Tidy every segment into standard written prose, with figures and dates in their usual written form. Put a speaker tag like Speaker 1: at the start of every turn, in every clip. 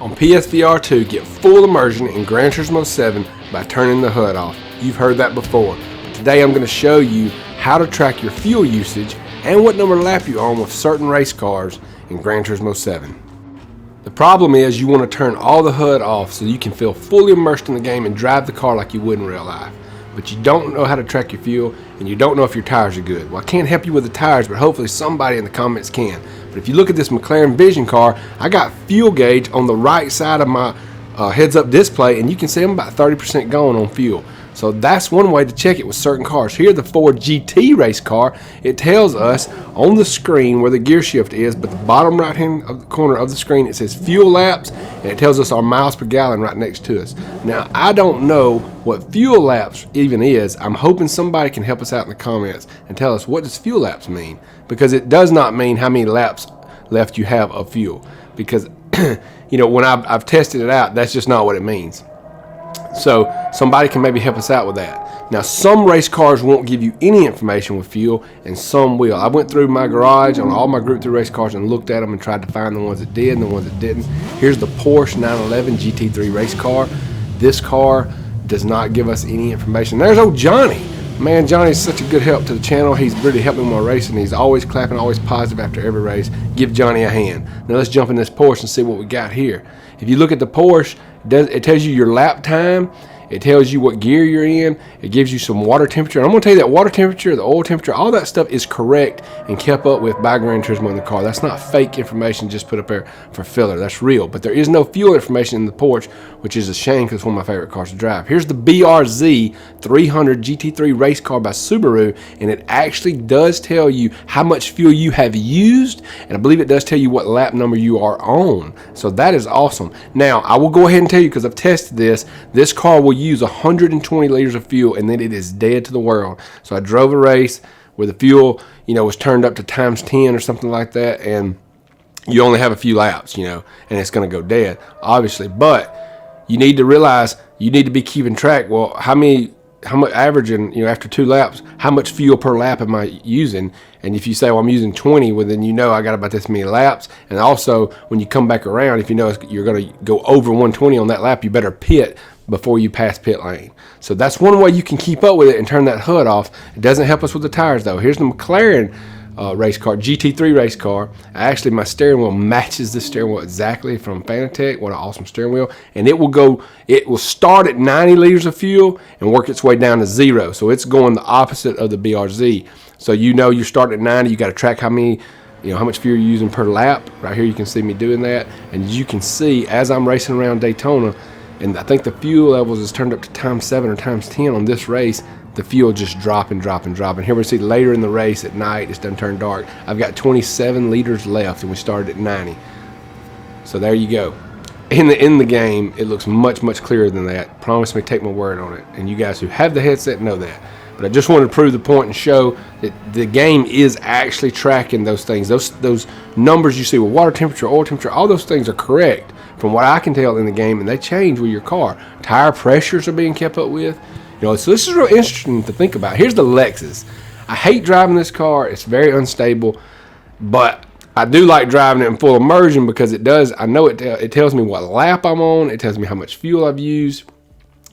Speaker 1: On PSVR 2, get full immersion in Gran Turismo 7 by turning the HUD off. You've heard that before. But today I'm going to show you how to track your fuel usage and what number lap you're on with certain race cars in Gran Turismo 7. The problem is you want to turn all the HUD off so you can feel fully immersed in the game and drive the car like you would in real life. But you don't know how to track your fuel and you don't know if your tires are good. Well, I can't help you with the tires, but hopefully somebody in the comments can. But if you look at this McLaren Vision car, I got fuel gauge on the right side of my heads-up display, and you can see I'm about 30% gone on fuel. So that's one way to check it with certain cars. Here, the Ford GT race car, it tells us on the screen where the gear shift is, but the bottom right-hand corner of the screen, it says fuel laps, and it tells us our miles per gallon right next to us. Now, I don't know what fuel laps even is. I'm hoping somebody can help us out in the comments and tell us, what does fuel laps mean? Because it does not mean how many laps left you have of fuel. Because, you know, when I've tested it out, that's just not what it means. So somebody can maybe help us out with that. Now, some race cars won't give you any information with fuel, and some will. I went through my garage on all my Group 3 race cars and looked at them and tried to find the ones that did and the ones that didn't. Here's the Porsche 911 GT3 race car. This car does not give us any information. There's old Johnny. Man, Johnny's such a good help to the channel. He's really helping me with my racing. He's always clapping, always positive after every race. Give Johnny a hand. Now let's jump in this Porsche and see what we got here. If you look at the Porsche, it tells you your lap time. It tells you what gear you're in. It gives you some water temperature. And I'm going to tell you that water temperature, the oil temperature, all that stuff is correct and kept up with by Gran Turismo in the car. That's not fake information just put up there for filler. That's real. But there is no fuel information in the Porsche, which is a shame because it's one of my favorite cars to drive. Here's the BRZ 300 GT3 race car by Subaru, and it actually does tell you how much fuel you have used, and I believe it does tell you what lap number you are on. So that is awesome. Now, I will go ahead and tell you, because I've tested this, this car will use 120 liters of fuel and then it is dead to the world. So I drove a race where the fuel, you know, was turned up to times 10 or something like that, and you only have a few laps, you know, and it's going to go dead, obviously. But you need to realize you need to be keeping track. Well, how much averaging, you know, after 2 laps, how much fuel per lap am I using? And if you say, well, I'm using 20, well, then you know I got about this many laps. And also, when you come back around, if you know you're going to go over 120 on that lap, you better pit before you pass pit lane. So that's one way you can keep up with it and turn that HUD off. It doesn't help us with the tires, though. Here's the McLaren race car, GT3 race car. Actually, my steering wheel matches the steering wheel exactly from Fanatec. What an awesome steering wheel. And it will start at 90 liters of fuel and work its way down to 0. So it's going the opposite of the BRZ. So you know you're starting at 90, you got to track how much fuel you're using per lap. Right here you can see me doing that. And you can see as I'm racing around Daytona, and I think the fuel levels is turned up to times 7 or times 10 on this race, the fuel just dropping. Here we see later in the race at night, it's done turned dark. I've got 27 liters left and we started at 90. So there you go. In the game, it looks much, much clearer than that. Promise me, take my word on it. And you guys who have the headset know that. But I just wanted to prove the point and show that the game is actually tracking those things. Those numbers you see with water temperature, oil temperature, all those things are correct from what I can tell in the game, and they change with your car. Tire pressures are being kept up with. You know, so this is real interesting to think about. Here's the Lexus. I hate driving this car. It's very unstable, but I do like driving it in full immersion because it does. I know it tells me what lap I'm on. It tells me how much fuel I've used.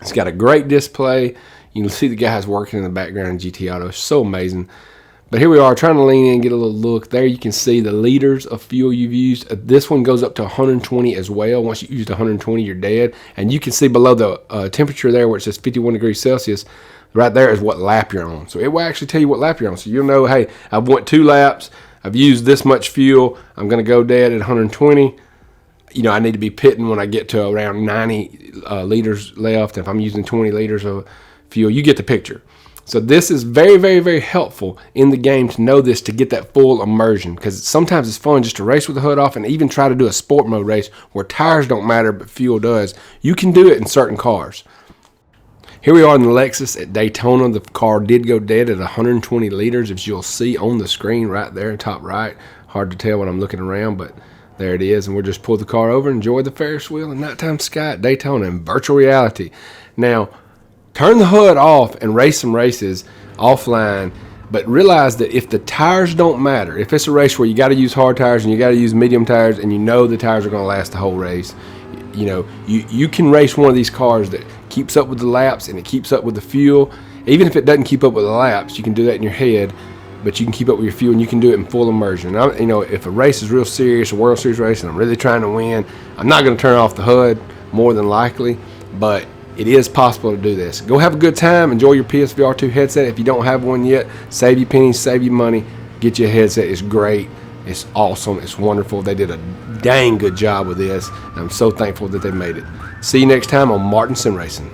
Speaker 1: It's got a great display. You can see the guys working in the background in GT Auto. It's so amazing. But here we are trying to lean in and get a little look. There you can see the liters of fuel you've used. This one goes up to 120 as well. Once you used 120, you're dead. And you can see below the temperature there where it says 51 degrees Celsius, right there is what lap you're on. So it will actually tell you what lap you're on. So you'll know, hey, I've went 2 laps. I've used this much fuel. I'm going to go dead at 120. You know, I need to be pitting when I get to around 90 liters left. If I'm using 20 liters of fuel, you get the picture. So this is very, very, very helpful in the game to know this, to get that full immersion, because sometimes it's fun just to race with the HUD off and even try to do a sport mode race where tires don't matter but fuel does. You can do it in certain cars. Here we are in the Lexus at Daytona. The car did go dead at 120 liters, as you'll see on the screen right there, top right. Hard to tell when I'm looking around, but there it is. And we'll just pull the car over and enjoy the Ferris wheel and nighttime sky at Daytona in virtual reality. Now, turn the HUD off and race some races offline, but realize that if the tires don't matter, if it's a race where you got to use hard tires and you got to use medium tires and you know the tires are going to last the whole race, you know, you can race one of these cars that keeps up with the laps and it keeps up with the fuel. Even if it doesn't keep up with the laps, you can do that in your head, but you can keep up with your fuel and you can do it in full immersion. Now, you know, if a race is real serious, a World Series race, and I'm really trying to win, I'm not going to turn off the HUD more than likely, but it is possible to do this. Go have a good time. Enjoy your PSVR 2 headset. If you don't have one yet, save your pennies, save your money, get you a headset. It's great. It's awesome. It's wonderful. They did a dang good job with this. And I'm so thankful that they made it. See you next time on Martin Sim Racing.